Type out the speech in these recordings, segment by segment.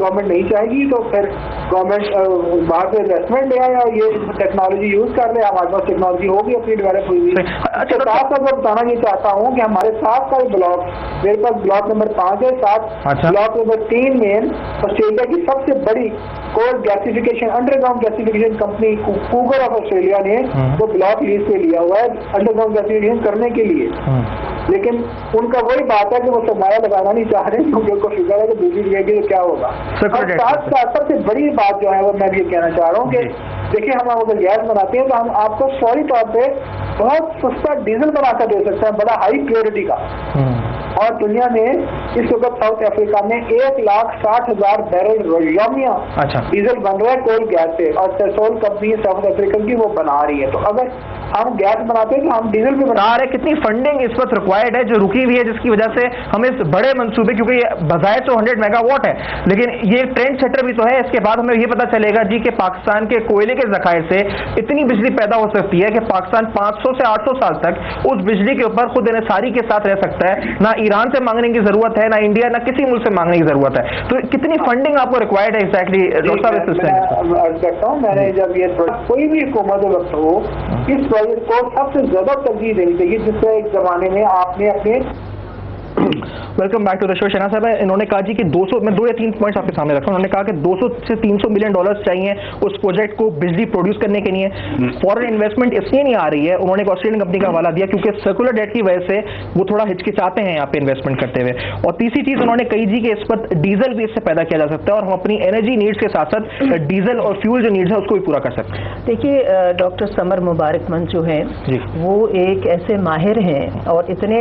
Government نہیں چاہے گی تو پھر گورنمنٹ باہر سے انویسٹمنٹ لے آئے اور یہ ٹیکنالوجی یوز کر لے. ہمارے پاس ٹیکنالوجی ہوگی اپنی ڈیولپ ہوئی ہوئی. اس کے ساتھ میں بتانا یہ چاہتا ہوں کہ ہمارے ساتھ کا بلاک, میرے پاس بلاک نمبر 5 ہے, ساتھ بلاک نمبر 3 میں آسٹریلیا کی سب سے بڑی coal gasification underground gasification company Cougar of Australia نے وہ بلاک لیز پہ لیا ہوا ہے انڈر گراؤنڈ گیسیفیکیشن کرنے کے لیے. لیکن ان کا وہی بات ہے کہ وہ سرمایہ لگانا نہیں چاہ رہے کیونکہ ان کو فکر ہے کہ دوسری جگہ کی کیا ہوگا. سب سے بڑی بات جو ہے وہ میں یہ کہنا چاہ رہا ہوں کہ دیکھیں ہم اگر گیس بناتے ہیں تو ہم آپ کو فوری طور پہ بہت سستا ڈیزل بنا کر دے سکتے ہیں, بڑا ہائی پیورٹی کا. اور دنیا میں اس وقت ساؤتھ افریقہ میں 1,60,000 بیرل یومیہ ڈیزل بن رہا ہے کول گیس سے, اور سیسول کمپنی ساؤتھ افریقہ کی وہ بنا رہی ہے. تو اگر ہم گیس بناتے ہیں تو ہم ڈیزل بھی بنا رہے ہیں. کتنی فنڈنگ اس وقت ریکوائرڈ ہے جو رکی ہوئی ہے, جس کی وجہ سے ہم اس بڑے منصوبے, کیونکہ یہ بظاہر تو 100 میگا واٹ ہے لیکن یہ ٹرینڈ سیٹر بھی تو ہے. اس کے بعد ہمیں یہ پتا چلے گا جی کہ پاکستان کے کوئلے کے ذخائر سے اتنی بجلی پیدا ہو سکتی ہے کہ پاکستان 500 سے 800 سال تک اس بجلی کے اوپر خود انحصاری کے ساتھ رہ سکتا ہے. نہ ایران سے مانگنے کی ضرورت ہے, نہ انڈیا, نہ کسی ملک سے مانگنے کی ضرورت ہے. تو کتنی فنڈنگ آپ کو ریکوائرڈ ہے ایگزیکٹلی ڈاکٹر صاحب؟ میں عرض کرتا ہوں, میں نے جب یہ کوئی بھی حکومت وقت ہو اس پروجیکٹ کو سب سے زیادہ ترجیح دینی چاہیے جس سے ایک زمانے میں آپ نے اپنے ویلکم بیک ٹو دا شو. شہناز صاحب, انہوں نے کہا جی کہ 200, میں 2 یا 3 پوائنٹس آپ کے سامنے رکھا ہوں. انہوں نے کہا کہ 200 سے 300 ملین ڈالرز چاہیے اس پروجیکٹ کو بجلی پروڈیوس کرنے کے لیے. فورن انویسٹمنٹ اس لیے نہیں آ رہی ہے, انہوں نے ایک آسٹریلین کمپنی کا حوالہ دیا کیونکہ سرکولر ڈیٹ کی وجہ سے وہ تھوڑا ہچکچاتے ہیں یہاں پہ انویسٹمنٹ کرتے ہوئے. اور تیسری چیز انہوں نے کہی جی کہ اس پر ڈیزل بھی اس سے پیدا کیا جا سکتا ہے اور ہم اپنی انرجی نیڈس کے ساتھ ساتھ ڈیزل اور فیول جو نیڈس ہے اس کو بھی پورا کر سکتے ہیں. دیکھیے ڈاکٹر سمر مبارک مند جو ہیں وہ ایک ایسے ماہر ہیں اور اتنے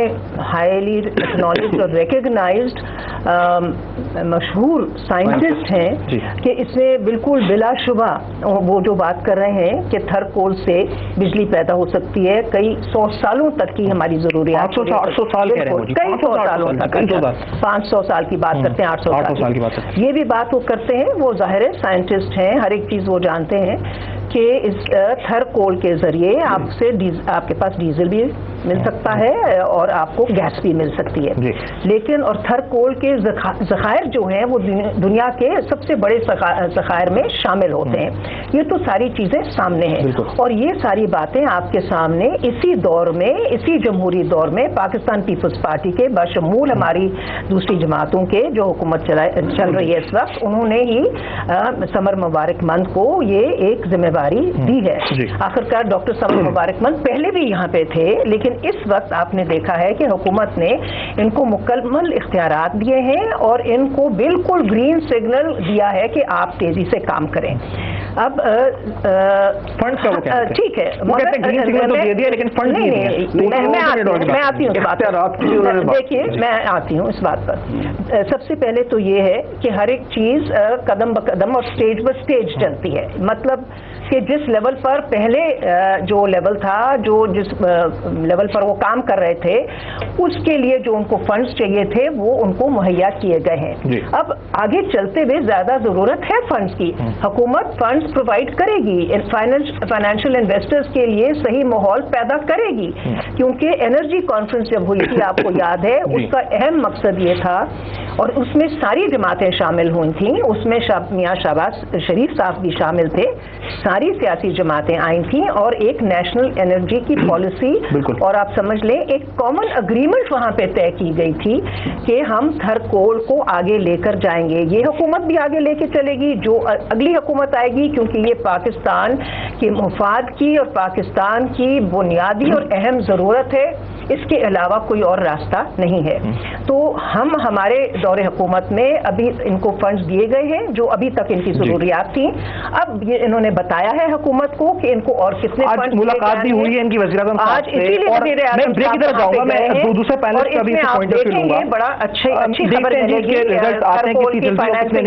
ہائیلی ایکنالجڈ اور ریکگنائزڈ مشہور سائنٹسٹ ہیں کہ اس میں بالکل بلا شبہ وہ جو بات کر رہے ہیں کہ تھر کول سے بجلی پیدا ہو سکتی ہے کئی 100 سالوں تک کی ہماری ضروریات, 800 سال کئی 100 سالوں تک, 500 سال کی بات کرتے ہیں, 800 سال کی بات, یہ بھی بات وہ کرتے ہیں. وہ ظاہر ہے سائنٹسٹ ہیں, ہر ایک چیز وہ جانتے ہیں کہ اس تھر کول کے ذریعے آپ کے پاس ڈیزل بھی مل سکتا ہے اور آپ کو گیس بھی مل سکتی ہے. لیکن اور تھر کول کے ذخائر جو ہیں وہ دنیا کے سب سے بڑے ذخائر میں شامل ہوتے ہیں. یہ تو ساری چیزیں سامنے ہیں اور یہ ساری باتیں آپ کے سامنے اسی دور میں, اسی جمہوری دور میں پاکستان پیپلز پارٹی کے بشمول ہماری دوسری جماعتوں کے جو حکومت چل رہی ہے اس وقت, انہوں نے ہی سمر مبارک مند کو یہ ایک ذمہ داری دی ہے. آخرکار ڈاکٹر سمر مبارک مند پہلے بھی یہاں پہ تھے لیکن اس وقت آپ نے دیکھا ہے کہ حکومت نے ان کو مکمل اختیارات دیے ہیں اور ان کو بالکل گرین سگنل دیا ہے کہ آپ تیزی سے کام کریں. اب ٹھیک ہے, میں آتی ہوں اس بات پر. دیکھیے میں آتی ہوں اس بات پر. سب سے پہلے تو یہ ہے کہ ہر ایک چیز قدم بقدم اور سٹیج بہ سٹیج چلتی ہے. مطلب کہ جس لیول پر پہلے جو لیول تھا, جو جس لیول پر وہ کام کر رہے تھے, اس کے لیے جو ان کو فنڈز چاہیے تھے وہ ان کو مہیا کیے گئے ہیں. اب آگے چلتے ہوئے زیادہ ضرورت ہے فنڈز کی. حکومت فنڈز پرووائڈ کرے گی, فائنینشیل انویسٹرز کے لیے صحیح ماحول پیدا کرے گی, کیونکہ انرجی کانفرنس جب ہوئی تھی آپ کو یاد ہے, اس کا اہم مقصد یہ تھا اور اس میں ساری جماعتیں شامل ہوئی تھیں, اس میں میاں شہباز شریف صاحب بھی شامل تھے, ساری سیاسی جماعتیں آئی تھیں اور ایک نیشنل انرجی کی پالیسی اور آپ سمجھ لیں ایک کامن اگریمنٹ وہاں پہ طے کی گئی تھی کہ ہم تھر کول کو آگے لے کر جائیں گے. یہ حکومت بھی آگے لے کے چلے گی, جو اگلی حکومت آئے گی, کیونکہ یہ پاکستان کے مفاد کی اور پاکستان کی بنیادی اور اہم ضرورت ہے, اس کے علاوہ کوئی اور راستہ نہیں ہے. تو ہم ہمارے دور حکومت میں ابھی ان کو فنڈز دیے گئے ہیں جو ابھی تک ان کی ضروریات تھیں. اب یہ انہوں نے بتایا ہے حکومت کو کہ ان کو اور کتنے فنڈز ملاقات بھی ہوئی ہے ان کی وزیر اعظم آج, اسی لیے وزیر اعظم دوسرے پینل کا بھی پوائنٹ آف ویو لوں گا. بڑا اچھی خبر ملے گی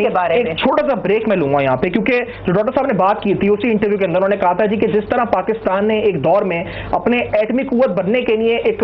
کے بارے میں. چھوٹا سا بریک میں لوں گا یہاں پہ, کیونکہ جو ڈاکٹر صاحب نے بات کی تھی اسی انٹرویو کے اندر انہوں نے کہا تھا جی کہ جس طرح پاکستان نے ایک دور میں اپنے ایٹمی قوت بننے کے لیے ایک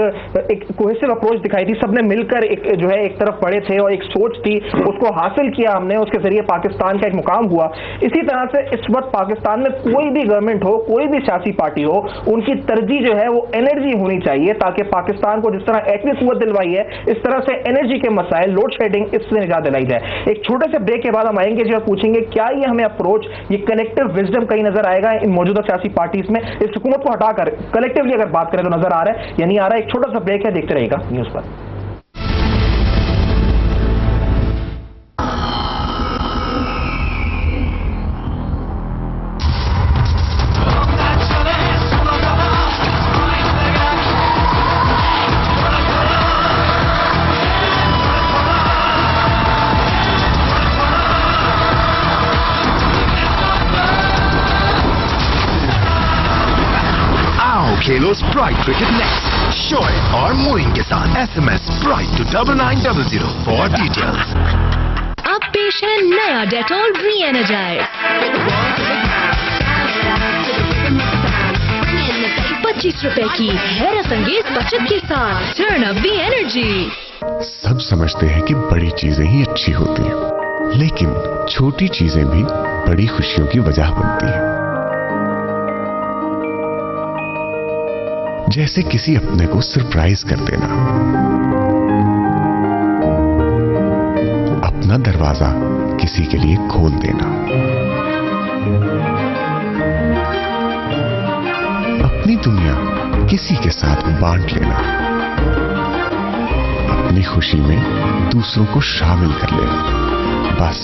کوہیسو اپروچ دکھائی تھی, سب نے مل کر جو ہے ایک طرف بڑے تھے اور ایک سوچ تھی, اس کو حاصل کیا ہم نے, اس کے ذریعے پاکستان کا ایک مقام ہوا. اسی طرح سے اس وقت پاکستان میں कोई भी गवर्नमेंट हो, कोई भी सियासी पार्टी हो, उनकी तरजीह जो है वो एनर्जी होनी चाहिए, ताकि पाकिस्तान को जिस तरह एटमी कुव्वत दिलवाई है, इस तरह से एनर्जी के मसाइल, लोड शेडिंग, इससे निजात दिलाई जाए। एक छोटे से ब्रेक के बाद हम आएंगे जो पूछेंगे क्या ये हमें अप्रोच, ये कलेक्टिव विजडम कहीं नजर आएगा इन मौजूदा सियासी पार्टीज में, इस हुकूमत को हटाकर कलेक्टिवली अगर बात करें तो नजर आ रहा है या नहीं आ रहा है। एक छोटा सा ब्रेक है, देखते रहेगा न्यूज पर। खेलो स्प्राइट क्रिकेट नेक्स्ट शोएब और मोइन के साथ SMS Sprite to 9900 for details. अब पेश है नया डेटॉल री-एनर्जाइज 25 रुपए की हैरत अंगेज बचत के साथ टर्न अप दी एनर्जी। सब समझते हैं कि बड़ी चीजें ही अच्छी होती हैं, लेकिन छोटी चीजें भी बड़ी खुशियों की वजह बनती हैं। जैसे किसी अपने को सरप्राइज कर देना, अपना दरवाजा किसी के लिए खोल देना, अपनी दुनिया किसी के साथ बांट लेना, अपनी खुशी में दूसरों को शामिल कर लेना। बस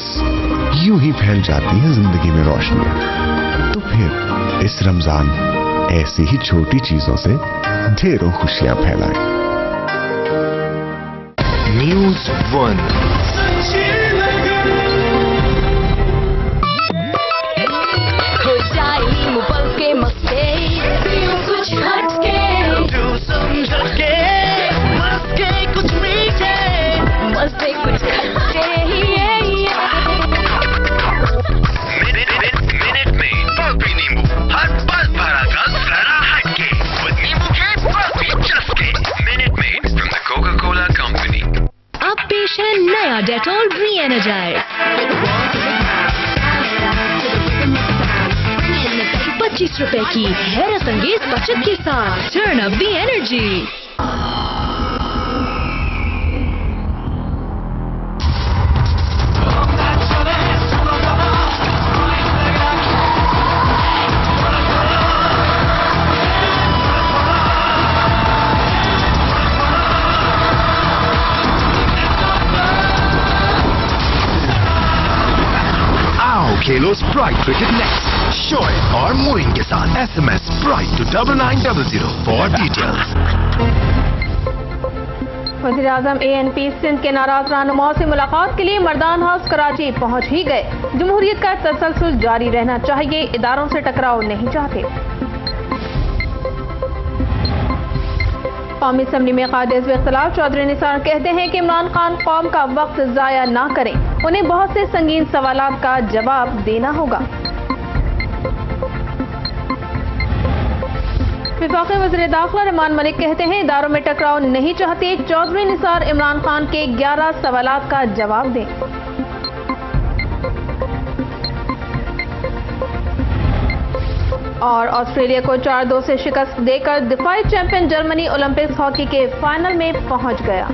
यूं ही फैल जाती हैं जिंदगी में रोशनियां। तो फिर इस रमजान ऐसी ही छोटी चीजों से ढेरों खुशियां फैलाएं। न्यूज़ 1 के मस्ते कुछ हटके कुछ मीठे मस्ते कुछ खट्टे मिनट में बर्फी नींबू हर पल भरा का जरा हटके नींबू के बर्फी चस्के minute maid from the Coca Cola company. अब पेश है नया डेटॉल री-एनर्जाइज 25 रुपए की हैरत अंगेज बचत के साथ टर्न अप दी एनर्जी। खेलो स्प्राइट क्रिकेट नेक्स्ट शोएब और मोइन के साथ SMS Sprite to 9900 for details. वज़ीर-ए-आज़म ANP सिंध के नाराज रहनुमाओं से मुलाकात के लिए मर्दान हाउस कराची पहुंच ही गए। जमहूरियत का तसलसल जारी रहना चाहिए, इदारों से टकराव नहीं चाहते। कौमी असम्बली में क़ायदे-ए-हिज़्ब इख्तिलाफ चौधरी निसार कहते हैं कि इमरान खान कौम का वक्त ज़ाया ना करें, उन्हें बहुत से संगीन सवालात का जवाब देना होगा। वफाकी वज़ीर दाखिला रहमान मलिक कहते हैं इदारों में टकराव नहीं चाहते, चौधरी निसार इमरान खान के 11 सवालात का जवाब दें। और ऑस्ट्रेलिया को 4-2 से शिकस्त देकर दिफाई चैंपियन जर्मनी ओलंपिक्स हॉकी के फाइनल में पहुंच गया।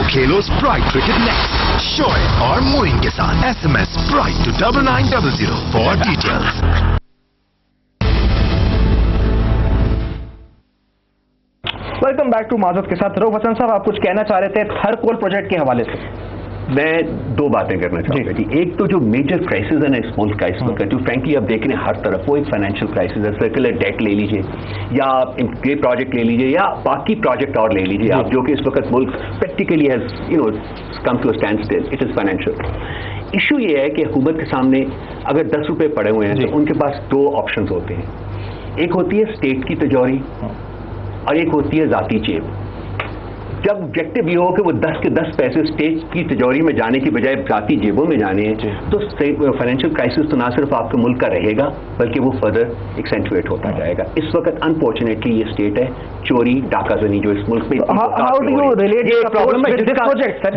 खेलो स्प्राइट क्रिकेट नेक्स्ट शोएब और मोइन के साथ SMS Sprite to 9900 for details. Welcome back to Majid के साथ। रऊफ हसन साहब, आप कुछ कहना चाह रहे थे थर कोल प्रोजेक्ट के हवाले से? मैं दो बातें करना चाहूँगा जी। एक तो जो मेजर क्राइसिस है ना स्मॉल क्राइसिस का, जो फ्रेंकली आप देख रहे हैं हर तरफ, वो एक फाइनेंशियल क्राइसिस है। सर्कुलर डेट ले लीजिए या आप ये प्रोजेक्ट ले लीजिए या बाकी प्रोजेक्ट और ले लीजिए आप, जो कि इस वक्त मुल्क practically has come to a standstill. It is financial. Issue ये है कि हुकूमत के सामने اگر 10 روپے پڑے ہوئے ہیں تو ان کے پاس 2 آپشنز ہوتے ہیں. ایک ہوتی ہے اسٹیٹ کی تجوری اور ایک ہوتی ہے ذاتی جیب. جب آبجیکٹو یہ ہو کہ وہ 10 کے 10 پیسے اسٹیٹ کی تجوری میں جانے کی بجائے ذاتی جیبوں میں جانے ہیں تو فائنینشیل کرائسس تو نہ صرف آپ کے ملک کا رہے گا بلکہ وہ فردر ایکسینچویٹ ہوتا جائے گا. اس وقت انفارچونیٹلی یہ اسٹیٹ ہے چوری ڈاکہ زنی جو اس ملک میں پرابلم ہے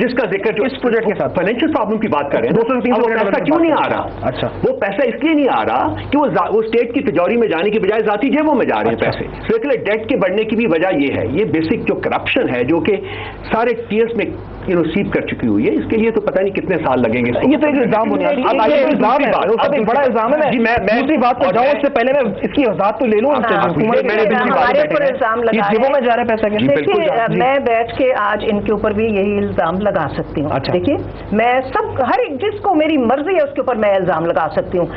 جس کا ذکر اس پروجیکٹ کے ساتھ فائنینشیل پرابلم کی بات کر رہے ہیں. وہ پیسہ کیوں نہیں آ رہا؟ اچھا وہ پیسہ اس لیے نہیں آ رہا کہ وہ اسٹیٹ کی تجوری میں جانے کی بجائے ذاتی جیبوں میں جا رہے ہیں پیسے. سرکولر ڈیٹ کے بڑھنے کی بھی وجہ یہ ہے. یہ بیسک جو کرپشن ہے جو کہ سارے ٹیئرس میں سیپ کر چکی ہوئی ہے. اس کے لیے تو پتہ نہیں کتنے سال لگیں گے. یہ تو ایک الزام بڑا الزام ہے. جی میں دوسری بات پر جاؤں اس سے پہلے میں اس کی وضاحت تو لے لوں. ہمارے پر الزام جیبوں میں جا رہا ہے پیسہ. دیکھیے میں بیٹھ کے آج ان کے اوپر بھی یہی الزام لگا سکتی ہوں. دیکھیے میں سب ہر ایک جس کو میری مرضی ہے اس کے اوپر میں الزام لگا سکتی ہوں.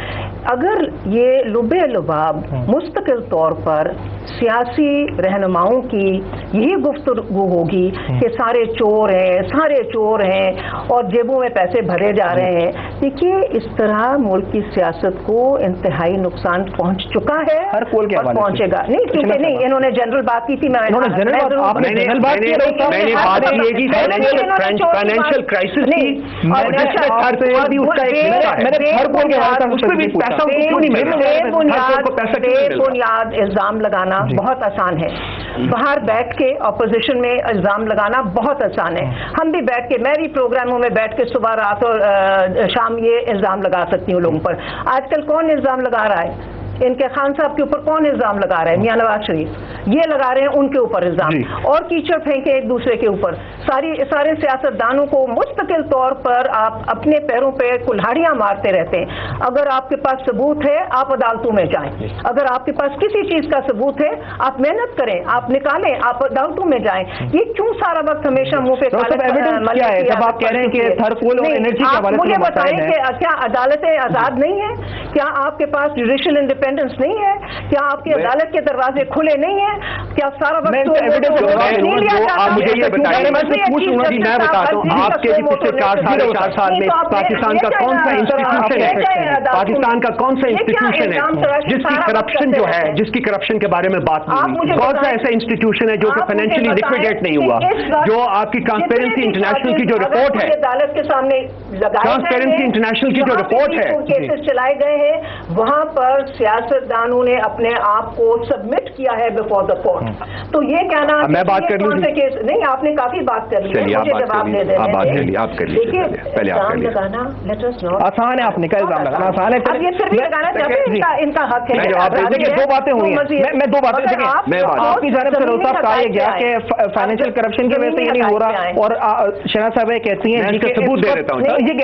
اگر یہ لبے لباب مستقل طور پر سیاسی رہنماؤں کی یہی گفتگو ہوگی کہ سارے چور ہیں اور جیبوں میں پیسے بھرے جا رہے ہیں. دیکھیے اس طرح ملک کی سیاست کو انتہائی نقصان پہنچ چکا ہے اور پہنچے گا. نہیں کیونکہ نہیں انہوں نے جنرل بات کی تھی. بنیاد الزام لگانا بہت آسان ہے. باہر بیٹھ کے اپوزیشن میں الزام لگانا بہت آسان ہے. ہم بھی بیٹھ کے میں بھی پروگراموں میں بیٹھ کے صبح رات اور شام یہ الزام لگا سکتی ہوں لوگوں پر. آج کل کون الزام لگا رہا ہے؟ ان کے خان صاحب کے اوپر کون الزام لگا رہے ہیں؟ میاں نواز شریف یہ لگا رہے ہیں ان کے اوپر الزام اور کیچڑ پھینکے ایک دوسرے کے اوپر. سارے سیاستدانوں کو مستقل طور پر آپ اپنے پیروں پہ کلہاڑیاں مارتے رہتے ہیں. اگر آپ کے پاس ثبوت ہے آپ عدالتوں میں جائیں. اگر آپ کے پاس کسی چیز کا ثبوت ہے آپ محنت کریں, آپ نکالیں, آپ عدالتوں میں جائیں. یہ کیوں سارا وقت ہمیشہ منہ پہ مجھے بتائیں کہ کیا عدالتیں آزاد نہیں ہیں؟ کیا آپ کے پاس جوڈیشل انڈیپینڈنس نہیں ہے؟ کیا آپ کی عدالت کے دروازے کھلے نہیں ہیں؟ کیا سارا وقت مجھے یہ بتائیں, میں بتاتا ہوں آپ کے پچھلے 4 سال میں پاکستان کا کون سا انسٹیٹیوشن ہے, پاکستان کا کون سا انسٹیٹیوشن ہے جس کی کرپشن جو ہے, جس کی کرپشن کے بارے میں بات نہیں ہوئی؟ کون سا ایسا انسٹیٹیوشن ہے جو کہ فائنینشلی لکویڈیٹ نہیں ہوا؟ جو آپ کی ٹرانسپیرنسی انٹرنیشنل کی جو رپورٹ ہے, عدالت کے سامنے ٹرانسپیرنسی انٹرنیشنل کی جو رپورٹ ہے, کیسز چلائے گئے ہیں وہاں پر سیاستدانوں نے اپنے آپ کو سبمٹ کیا ہے بفور دا کورٹ. تو یہ کہنا میں بات کر لوں نہیں, آپ نے کافی بات کر لی ہے, مجھے جواب دے دینا. آسان ہے, آپ نے کہا الزام لگانا آسان ہے. اب یہ پھر بھی لگانا چاہتے ہیں, ان کا حق ہے. دو باتیں ہوئی ہیں, میں 2 باتیں آپ کی جانب سے روتا کہا گیا کہ فائنینشیل کرپشن کی وجہ سے یہ نہیں ہو رہا, اور شہناز صاحب کہتی ہیں ثبوت دے دیتا ہوں.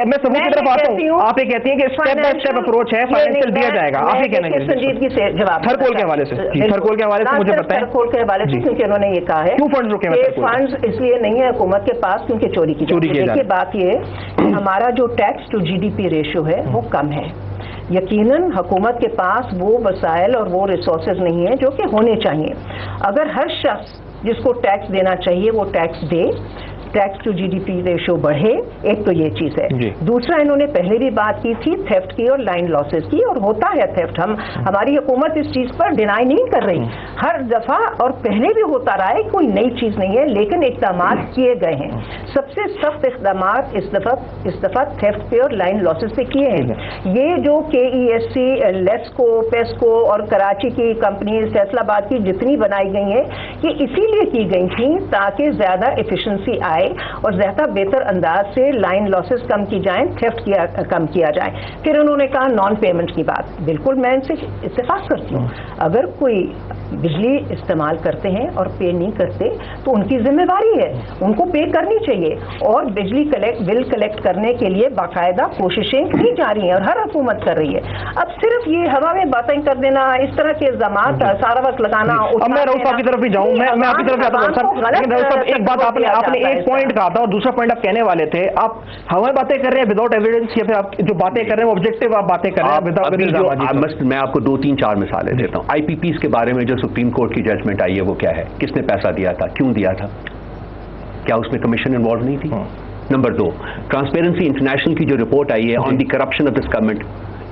میں ثبوت کی طرف آتا ہوں. آپ یہ کہتی ہیں کہ اسٹیپ بائی اسٹیپ اپروچ ہے, فائنینشیل دیا جائے گا. آپ یہ کہنا ہے سنجیدگی سے جواب تھرکول کے حوالے سے, تھرکول کے حوالے سے مجھے بتائیں. تھرکول کے حوالے سے کیونکہ انہوں نے یہ کہا ہے کیوں فنڈز روکے ہیں؟ فنڈز اس لیے نہیں ہے حکومت کے پاس کیونکہ چوری کی جاتی ہے. دیکھیے بات یہ ہمارا جو tax to G D P ratio ہے وہ کم ہے. یقیناً حکومت کے پاس وہ وسائل اور وہ ریسورسز نہیں ہیں جو کہ ہونے چاہیے. اگر ہر شخص جس کو ٹیکس دینا چاہیے وہ ٹیکس دے, tax to G D P ratio بڑھے, ایک تو یہ چیز ہے. دوسرا انہوں نے پہلے بھی بات کی تھی تھیفٹ کی اور لائن لاسز کی, اور ہوتا ہے تھیفٹ. ہماری حکومت اس چیز پر ڈینائی نہیں کر رہی, ہر دفعہ اور پہلے بھی ہوتا رہا ہے, کوئی نئی چیز نہیں ہے, لیکن اقدامات کیے گئے ہیں. سب سے سخت اقدامات اس دفعہ تھیفٹ پہ اور لائن لاسز پہ کیے ہیں. یہ جو K E S C, LESCO, PESCO اور کراچی کی کمپنیز, فیصل آباد کی جتنی بنائی گئی ہیں یہ اسی لیے کی گئی تھیں تاکہ زیادہ ایفیشنسی آئے اور زیادہ بہتر انداز سے لائن لاسز کم کی جائیں, تھیفٹ کم کیا جائے. پھر انہوں نے کہا نان پیمنٹ کی بات, بالکل میں ان سے اتفاق کرتی ہوں. اگر کوئی بجلی استعمال کرتے ہیں اور پے نہیں کرتے تو ان کی ذمہ داری ہے, ان کو پے کرنی چاہیے. اور بجلی بل کلیکٹ کرنے کے لیے باقاعدہ کوششیں کی جا رہی ہیں اور ہر حکومت کر رہی ہے. اب صرف یہ ہوا میں باتیں کر دینا, اس طرح کے الزامات سارا وقت لگانا. اب میں راؤ صاحب کی طرف بھی جاؤں, میں آپ کی طرف جاتا ہوں. ایک بات آپ نے ایک پوائنٹ کہا تھا اور دوسرا پوائنٹ آپ کہنے والے تھے, آپ ہمیں باتیں کر رہے ہیں وداؤٹ ایویڈنس, یا پھر آپ جو باتیں کر رہے ہیں وہ آبجیکٹو آپ باتیں کر رہے ہیں. میں آپ کو 2-3-4 مثالیں دیتا ہوں. آئی پی پیز کے بارے میں جو سپریم کورٹ کی ججمنٹ آئی ہے وہ کیا ہے؟ کس نے پیسہ دیا تھا, کیوں دیا تھا, کیا اس میں کمیشن انوالو نہیں تھی؟ نمبر 2, ٹرانسپیرنسی انٹرنیشنل کی جو رپورٹ آئی ہے آن دی کرپشن آف دس گورنمنٹ,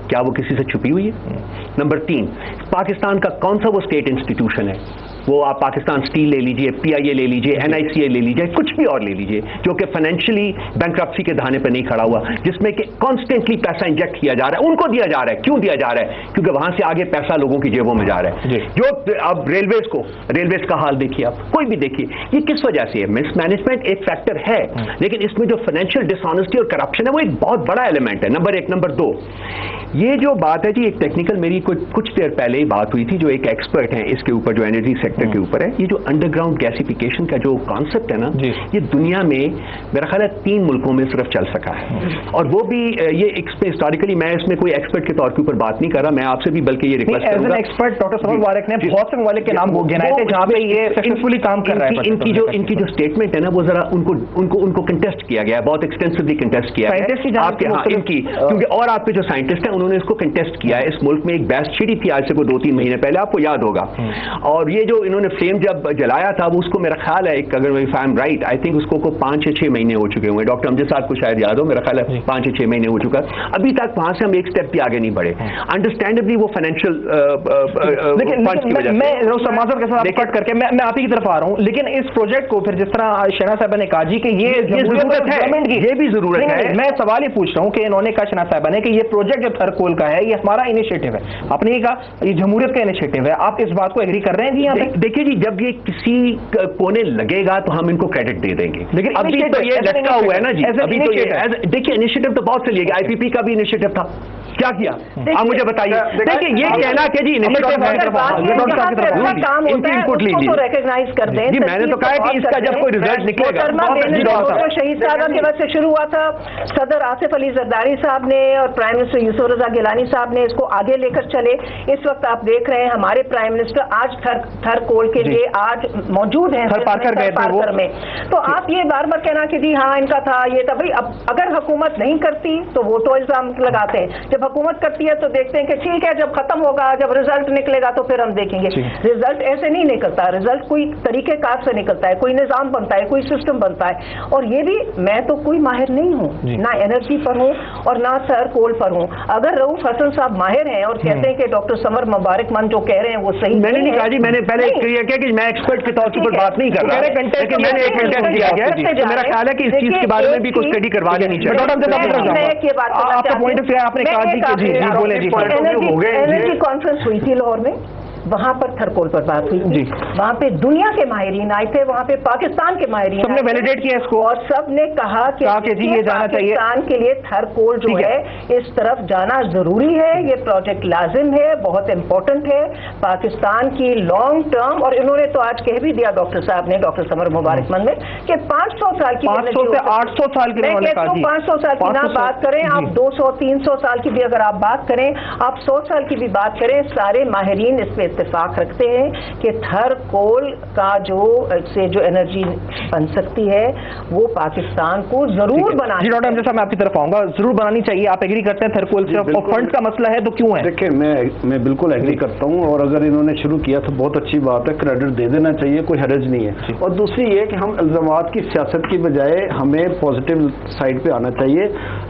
क्या वो किसी से छुपी हुई है? नंबर 3, पाकिस्तान का कौन सा वो स्टेट इंस्टीट्यूशन है, वो आप पाकिस्तान स्टील ले लीजिए, PIA ले लीजिए, NICA ले लीजिए, कुछ भी और ले लीजिए, जो कि फाइनेंशियली बैंक्रप्सी के धाने पर नहीं खड़ा हुआ, जिसमें कि कॉन्स्टेंटली पैसा इंजेक्ट किया जा रहा है, उनको दिया जा रहा है। क्यों दिया जा रहा है? क्योंकि वहां से आगे पैसा लोगों की जेबों में जा रहा है। जो अब रेलवेज का हाल देखिए, आप कोई भी देखिए, ये किस वजह से है? मिसमैनेजमेंट एक फैक्टर है, लेकिन इसमें जो फाइनेंशियल डिसऑनेस्टी और करप्शन है वो एक बहुत बड़ा एलिमेंट है, नंबर 1। नंबर 2, ये जो बात है जी, एक टेक्निकल मेरी कुछ देर पहले ही बात हुई थी, जो एक एक्सपर्ट हैं इसके ऊपर, जो एनर्जी सेक्टर के ऊपर है, ये जो अंडरग्राउंड गैसिफिकेशन का जो कॉन्सेप्ट है ना, ये दुनिया में मेरा ख्याल है 3 मुल्कों में सिर्फ चल सका है, और वो भी ये हिस्टोरिकली, मैं इसमें कोई एक्सपर्ट के तौर के ऊपर बात नहीं कर रहा, मैं आपसे भी बल्कि ये रिक्वेस्ट करूंगा, एक्सपर्ट डॉक्टर समर मुबारक ने बहुत से ममालिक के नाम गिनाए थे जहां पे ये सक्सेसफुली काम कर रहा है। इनकी जो स्टेटमेंट है ना, वो जरा उनको कंटेस्ट किया गया है, बहुत एक्सटेंसिवली कंटेस्ट किया है आपके, हाँ, इनकी, क्योंकि और आपके जो साइंटिस्ट हैं उन्होंने इसको कंटेस्ट किया है। इस मुल्क में एक बहस छिड़ी थी आज से कोई 2-3 महीने पहले, आपको याद होगा, और ये जो इन्होंने फ्लेम जब जलाया था, वो उसको मेरा ख्याल है, अगर if I am right, I think उसको 5-6 महीने हो चुके होंगे। डॉक्टर अमजद साहब को शायद याद हो, मेरा ख्याल है 5-6 महीने हो चुका है। अभी तक वहां से हम एक स्टेप भी आगे नहीं बढ़े, अंडरस्टैंडेबली वो फाइनेंशियल फंड्स की वजह से। मैं आप ही की तरफ आ रहा हूं, लेकिन इस प्रोजेक्ट को फिर जिस तरह शहनाज साहबा ने कहा जी कि ये जरूरत है, ये भी जरूरत है। मैं सवाल ही पूछ रहा हूं कि इन्होंने कहा शहनाज साहबा ने कि ये प्रोजेक्ट जो थरकोल का है, ये हमारा इनिशिएटिव है, आपने ये कहा ये जमहूरियत का इनिशिएटिव है, आप इस बात को एग्री कर रहे हैं जी? यहाँ पे देखिए जी, जब ये किसी कोने लगेगा तो हम इनको क्रेडिट दे देंगे, लेकिन अभी तो ये लटका हुआ है ना जी। अभी तो ये देखिए, इनिशिएटिव तो बहुत चलिए, IPP का भी इनिशिएटिव था, क्या किया आप मुझे बताइए? देखिए, ये कहना कि जी इनपुट लीजिए, रिकॉग्नाइज कर दें जी, मैंने तो कहा कि इसका जब कोई रिजल्ट निकलेगा, शहीद साहब के वक्त से शुरू हुआ था, सदर आसिफ अली जरदारी साहब ने और प्राइम मिनिस्टर यूसुफ रजा गिलानी साहब ने इसको आगे लेकर चले। इस वक्त आप देख रहे हैं हमारे प्राइम मिनिस्टर आज थरकोल के लिए आज मौजूद हैं पार्कर में। तो आप ये बार बार कहना कि जी हाँ इनका था, ये था, भाई अब अगर हुकूमत नहीं करती तो वो तो इल्जाम लगाते हैं, जब हुकूमत करती है तो देखते हैं कि ठीक है, जब खत्म होगा, जब रिजल्ट निकलेगा तो फिर हम देखेंगे। रिजल्ट ऐसे नहीं निकलता, रिजल्ट कोई तरीकेकार से निकलता है, कोई निजाम बनता है, कोई सिस्टम बनता है। और ये भी, मैं तो कोई माहिर नहीं हूँ, ना एनर्जी पर हूँ और ना थरकोल पर हूँ। अगर रऊफ हसन साहब माहिर हैं और कहते हैं कि डॉक्टर समर मुबारक मन जो कह रहे हैं वो सही, मैंने नहीं कहा जी, मैंने पहले क्लियर किया कि मैं एक्सपर्ट के तौर पर बात नहीं कर रहा, लेकिन मैंने एक कंटेस्ट दिया गया, मेरा ख्याल है कि इस चीज के बारे में भी कुछ स्टडी करवा लेनी चाहिए। आपका पॉइंट ऑफ व्यू आपने कहा जी, बोले जी, एनर्जी कॉन्फ्रेंस हुई थी लाहौर में, वहां पर थरकोल पर बात हुई थी, वहां पे दुनिया के माहिरीन आए थे, वहां पे पाकिस्तान के माहिरीन, सबने वैलिडेट किया इसको और सबने कहा कि जी ये जाना चाहिए, पाकिस्तान के लिए थरकोल जो है इस तरफ जाना जरूरी है, ये प्रोजेक्ट लाजिम है, बहुत इंपॉर्टेंट है पाकिस्तान की लॉन्ग टर्म। और इन्होंने तो आज कह भी दिया डॉक्टर साहब ने, डॉक्टर समर मुबारक मन ने, कि 500 साल की, 500 से 800 साल की, मैं कहता हूँ 500 साल की ना बात करें आप, 200-300 साल की भी अगर आप बात करें, आप 100 साल की भी बात करें, सारे माहिरीन इस पे इत्तेफाक रखते हैं कि थरकोल का जो एनर्जी बन सकती है वो पाकिस्तान को जरूर बनानी चाहिए। डॉक्टर जैसा मैं आपकी तरफ आऊंगा, जरूर बनानी चाहिए, आप एग्री करते हैं थरकोल से? और फंड का मसला है तो क्यों है? देखिए, मैं बिल्कुल एग्री करता हूं, और अगर इन्होंने शुरू किया तो बहुत अच्छी बात है, क्रेडिट दे देना चाहिए, कोई हर्ज नहीं है। और दूसरी ये कि हम इल्जामात की सियासत की बजाय हमें पॉजिटिव साइड पे आना चाहिए,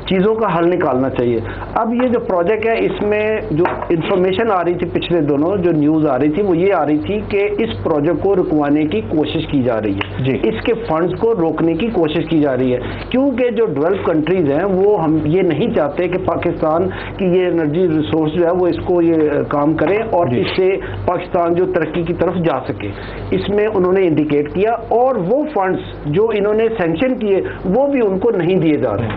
चीज़ों का हल निकालना चाहिए। अब ये जो प्रोजेक्ट है, इसमें जो इंफॉर्मेशन आ रही थी, पिछले दोनों जो न्यूज़ आ रही थी, वो ये आ रही थी कि इस प्रोजेक्ट को रुकवाने की कोशिश की जा रही है, इसके फंड्स को रोकने की कोशिश की जा रही है, क्योंकि जो डेवलप कंट्रीज हैं वो हम ये नहीं चाहते कि पाकिस्तान की ये एनर्जी रिसोर्स जो है वो इसको ये काम करे और इससे पाकिस्तान जो तरक्की की तरफ जा सके। इसमें उन्होंने इंडिकेट किया, और वो फंड्स जो इन्होंने सैंक्शन किए वो भी उनको नहीं दिए जा रहे।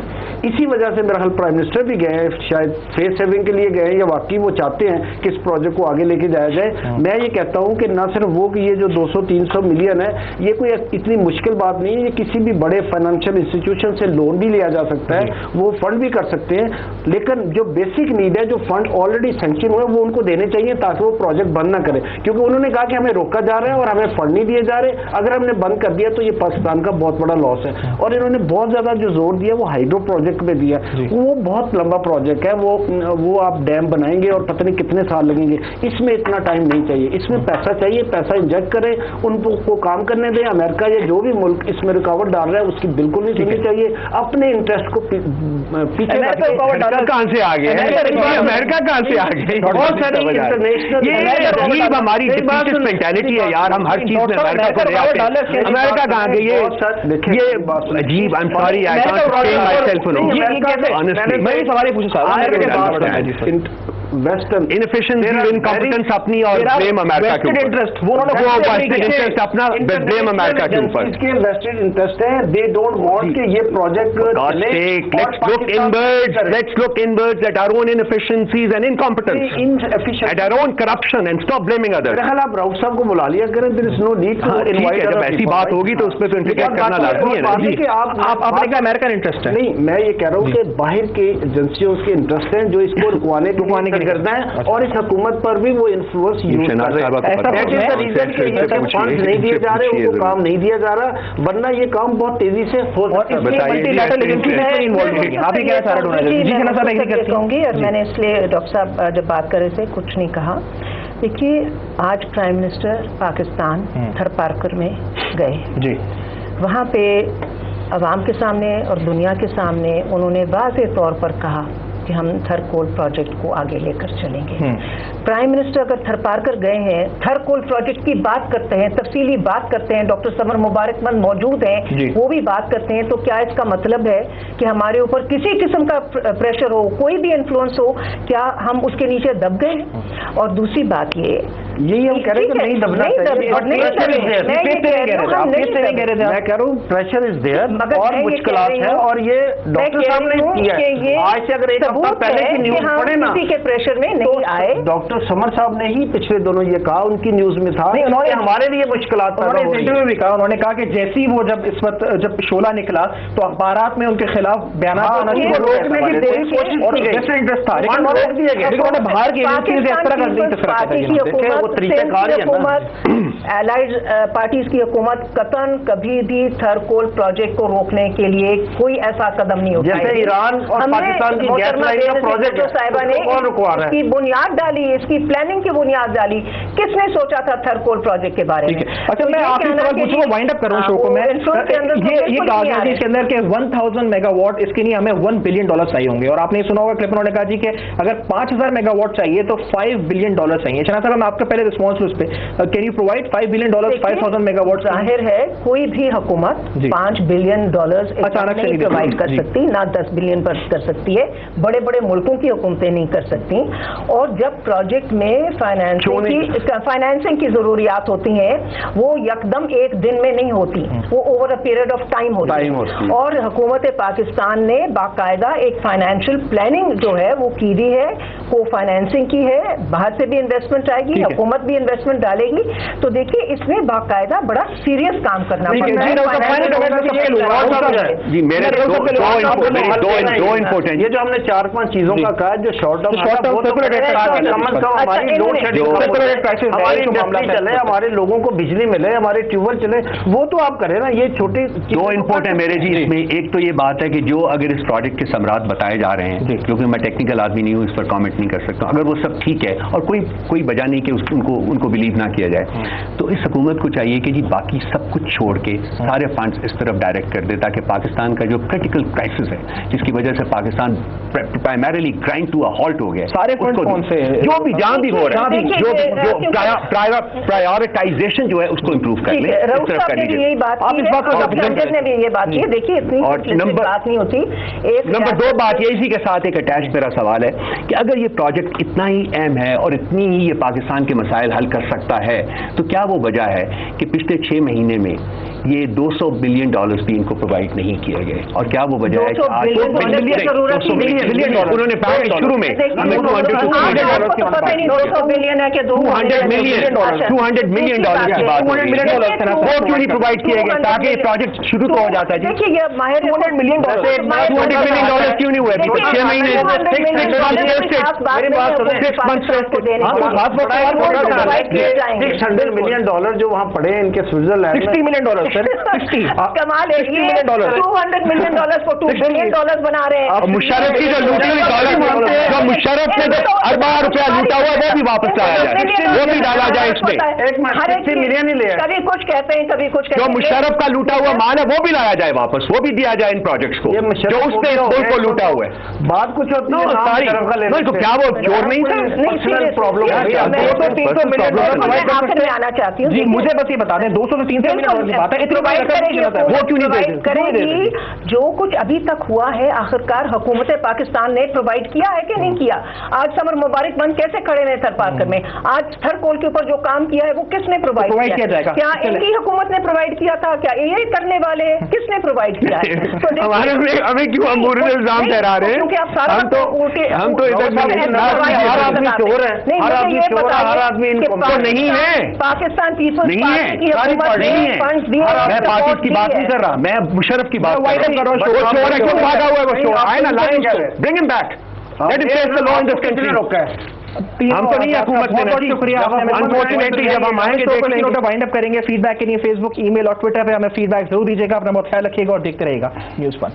इसी वजह से मेरा ख्याल प्राइम मिनिस्टर भी गए हैं, शायद फेस सेविंग के लिए गए, या वाकई वो चाहते हैं कि इस प्रोजेक्ट को आगे लेके जाया जाए। मैं ये कहता हूं कि ना सिर्फ वो कि ये जो 200-300 मिलियन है, ये कोई इतनी मुश्किल बात नहीं है, ये किसी भी बड़े फाइनेंशियल इंस्टीट्यूशन से लोन भी लिया जा सकता है, वो फंड भी कर सकते हैं, लेकिन जो बेसिक नीड है, जो फंड ऑलरेडी सैंक्शन हुए, वो उनको देने चाहिए ताकि वो प्रोजेक्ट बंद ना करे। क्योंकि उन्होंने कहा कि हमें रोका जा रहा है और हमें फंड नहीं दिए जा रहे, अगर हमने बंद कर दिया तो ये पाकिस्तान का बहुत बड़ा लॉस है। और इन्होंने बहुत ज्यादा जो जोर दिया वो हाइड्रो प्रोजेक्ट में दिया दिया, वो बहुत लंबा प्रोजेक्ट है, वो आप डैम बनाएंगे और पता नहीं कितने साल लगेंगे। इसमें इतना टाइम नहीं चाहिए, इसमें पैसा चाहिए, पैसा इंजेक्ट करें, उनको काम करने दें। अमेरिका या जो भी मुल्क इसमें रुकावट डाल रहा है उसकी बिल्कुल नहीं सुननी चाहिए, अपने इंटरेस्ट को पीछे कहां से आ गए, अमेरिका कहां से आ गए, बहुत सारे इंटरनेशनल हमारी मेंटालिटी है यार, हम हर चीज में अमेरिका को ले आते हैं। अमेरिका कहां गई, ये अजीब, I am sorry, I can't explain my self honestly. मैं सवाल पूछूं वेस्टर्न इनएफिशिएंसी, इनकॉम्पिटेंस अपनी और ब्लेम अमेरिका के ऊपर, इंटरेस्ट वो इंटरेस्ट अपना ब्लेम अमेरिका के ऊपर, इसके वेस्टेड इंटरेस्ट है, दे डोंट वांट कि ये project let's look inwards at our own inefficiencies and incompetence, at our own corruption and stop blaming others. आप राउत साहब को बुला लिया करें, there is no need to invite जब ऐसी बात होगी तो उसमें तो इंटीग्रेट करना लाजमी है ना। आपने कहा अमेरिकन इंटरेस्ट है, नहीं मैं ये कह रहा हूँ कि बाहर के एजेंसियों के इंटरेस्ट हैं जो इसको रुकवाने करना है, और इस हुकूमत पर भी वो इन्फ्लुएंस यूज कर रहे हैं। फंड नहीं दिए जा रहे, उनको काम नहीं दिया जा रहा, वरना ये काम बहुत तेजी से हो सकता है। कहूँगी, और मैंने इसलिए डॉक्टर साहब जब बात कर रहे थे कुछ नहीं कहा। देखिए, आज प्राइम मिनिस्टर पाकिस्तान थरपारकर में गए जी, वहाँ पे अवाम के सामने और दुनिया के सामने उन्होंने वाज़ेह तौर पर कहा कि हम थर कोल प्रोजेक्ट को आगे लेकर चलेंगे। प्राइम मिनिस्टर अगर थरपारकर गए हैं, थर कोल प्रोजेक्ट की बात करते हैं, तफसीली बात करते हैं, डॉक्टर समर मुबारकमंद मौजूद हैं, वो भी बात करते हैं, तो क्या इसका मतलब है कि हमारे ऊपर किसी किस्म का प्रेशर हो, कोई भी इन्फ्लुएंस हो, क्या हम उसके नीचे दब गए? और दूसरी बात यही हम कह रहे हैं कि नहीं दबना चाहिए। मैं कह रहा हूँ प्रेशर इज देयर और मुश्किलात है, और ये डॉक्टर साहब ने किया है। आज से अगर एक हफ्ता पहले की न्यूज पढ़े ना, किसी के प्रेशर में नहीं आए। डॉक्टर समर साहब ने ही पिछले दोनों ये कहा, उनकी न्यूज में था, उन्होंने हमारे लिए मुश्किलात इंटरव्यू भी कहा, उन्होंने कहा कि जैसे ही वो जब इस वक्त जब शोला निकला तो अखबारात में उनके खिलाफ बयान रोकने की पूरी कोशिश की गई, इंटरेस्ट था, लेकिन रोक दिया गया, लेकिन उन्होंने बाहर की एजेंसीज इस तरह एलाइड पार्टीज की हुकूमत कतन कभी भी थर कोल प्रोजेक्ट को रोकने के लिए कोई ऐसा कदम नहीं उठाया। जैसे ईरान और पाकिस्तान की गैस लाइन का प्रोजेक्ट साहिबा ने इसकी बुनियाद डाली, इसकी प्लानिंग की बुनियाद डाली, किसने सोचा था थर कोल प्रोजेक्ट के बारे में? अच्छा, मैं आखिरी सवाल पूछूंगा, वाइंड अप करूं शो को मैं। ये कहा गया इसके अंदर के 1000 मेगावाट, इसके लिए हमें $1 बिलियन चाहिए होंगे, और आपने सुना होगा क्लिप उन्होंने कहा जी कि अगर 5000 मेगावाट चाहिए तो $5 बिलियन चाहिए। शहनाज साहब, मैं आपका पहले रिस्पॉन्स उस पर, can you provide $5 billion 5000 megawatt? जाहिर है कोई भी हुकूमत $5 बिलियन अचानक से प्रोवाइड कर सकती, ना 10 बिलियन पर कर सकती है, बड़े बड़े मुल्कों की हुकूमतें नहीं कर सकती। और जब प्रोजेक्ट में फाइनेंसिंग की जरूरियात होती हैं, वो यकदम एक दिन में नहीं होती, वो over a period of time होती है। और हुकूमत पाकिस्तान ने बाकायदा एक फाइनेंशियल प्लानिंग जो है वो की दी है, को फाइनेंसिंग की है, बाहर से भी इन्वेस्टमेंट आएगी, हुकूमत भी इन्वेस्टमेंट डालेगी। तो देखिए, इसमें बाकायदा बड़ा सीरियस काम करना पड़ता है। जी, मेरे दो इंपॉर्टेंट, ये जो हमने 4-5 चीजों का कहा, जो शॉर्ट टर्म चले, हमारे लोगों को बिजली मिले, हमारे ट्यूबवेल चले, वो तो आप करें ना। ये छोटे दो इंपॉर्टेंट मेरे जी इसमें, एक तो ये बात है कि जो अगर इस प्रोजेक्ट के समरात बताए जा रहे हैं, क्योंकि मैं टेक्निकल आदमी नहीं हूँ, इस पर कमेंट नहीं कर सकता, अगर वो सब ठीक है और कोई वजह नहीं कि उनको बिलीव ना किया जाए, तो इस हुकूमत को चाहिए कि जी बाकी सब कुछ छोड़ के सारे फंड्स इस तरफ डायरेक्ट कर दे, ताकि पाकिस्तान का जो क्रिटिकल क्राइसिस है, जिसकी वजह से Pakistan primarily grind to a halt हो गया, सारे फंड कौन से जो भी जहां भी हो रहा है, जो प्रायोरिटाइजेशन जो है उसको इंप्रूव कर ले, इस तरफ कर लीजिए। यही बात आप इस बात ने भी ये बात की, देखिए इतनी बात नहीं होती। नंबर 2 बात ये, इसी के साथ एक अटैच मेरा सवाल है कि अगर ये प्रोजेक्ट इतना ही अहम है और इतनी ही ये पाकिस्तान के मसाइल हल कर सकता है, तो क्या वो वजह है कि पिछले 6 महीने में ये $200 बिलियन भी इनको प्रोवाइड नहीं किए गए? और क्या वो वजह है कि आज बिलियन उन्होंने शुरू में हमें $200 बिलियन है कि $200 मिलियन की बात, वो क्यों नहीं प्रोवाइड किए गए ताकि प्रोजेक्ट शुरू तो हो जाता है? देखिए, ये $200 मिलियन क्यों नहीं हुए? 6 महीने 600 मिलियन जो वहाँ पड़े हैं इनके स्विट्जरलैंड, $60 मिलियन कमाल है, ये $200 million को $2 billion बना रहे हैं। मुशर्रफ की जो लूटी हुई डॉलर, जो मुशर्रफ ने जो अरबा रुपया लूटा हुआ है वो भी वापस लाया जाए, वो भी डाला जाए इसमें। हर एक मिलियन ही लिया, कभी कुछ कहते हैं कभी कुछ कहते हैं। जो मुशर्रफ का लूटा हुआ माल है वो भी लाया जाए वापस, वो भी दिया जाए इन प्रोजेक्ट्स को जो उसने इस मुल्क को लूटा हुआ है। बात कुछ होती है नहीं तो क्या वो चोर नहीं था? प्रॉब्लम में आना चाहती हूँ जी, मुझे बस ये बता दें 200 से 300 मिलियन डॉलर की बात है, प्रोवाइड करेगी, वो क्यों नहीं करेगी? जो कुछ अभी तक हुआ है आखिरकार हुकूमत पाकिस्तान ने प्रोवाइड किया है कि नहीं किया? आज समर मुबारक बंद कैसे खड़े रहे थर पाकर में? आज थर कोल के ऊपर जो काम किया है वो किसने प्रोवाइड किया जाएगा? क्या इनकी हुकूमत ने प्रोवाइड किया था? क्या ये करने वाले किसने प्रोवाइड किया है? हमें क्यों अमूर इल्जाम ठहरा रहे हैं? क्योंकि आप सारा हम तो इधर हर आदमी चोर है, हर आदमी चोर है, हर आदमी इनको नहीं है। पाकिस्तान पीपल्स पार्टी की हुकूमत ने फंड्स दिए। मैं पाकिस्तान की बात नहीं कर रहा, मैं मुशर्रफ की बात कर रहा हूं। वो चोर है, क्यों भागा हुआ है वो चोर? आए ना, line bring him back, let him face the law in this country. हम तो नहीं हुकूमत में, बहुत शुक्रिया। अनफॉर्चुनेटली जब हम आएंगे तो वाइंड अप करेंगे। फीडबैक के लिए फेसबुक, ईमेल और ट्विटर पे हमें फीडबैक जरूर दीजिएगा। अपना बहुत ख्याल रखिएगा और देखते रहिएगा न्यूज़ 1।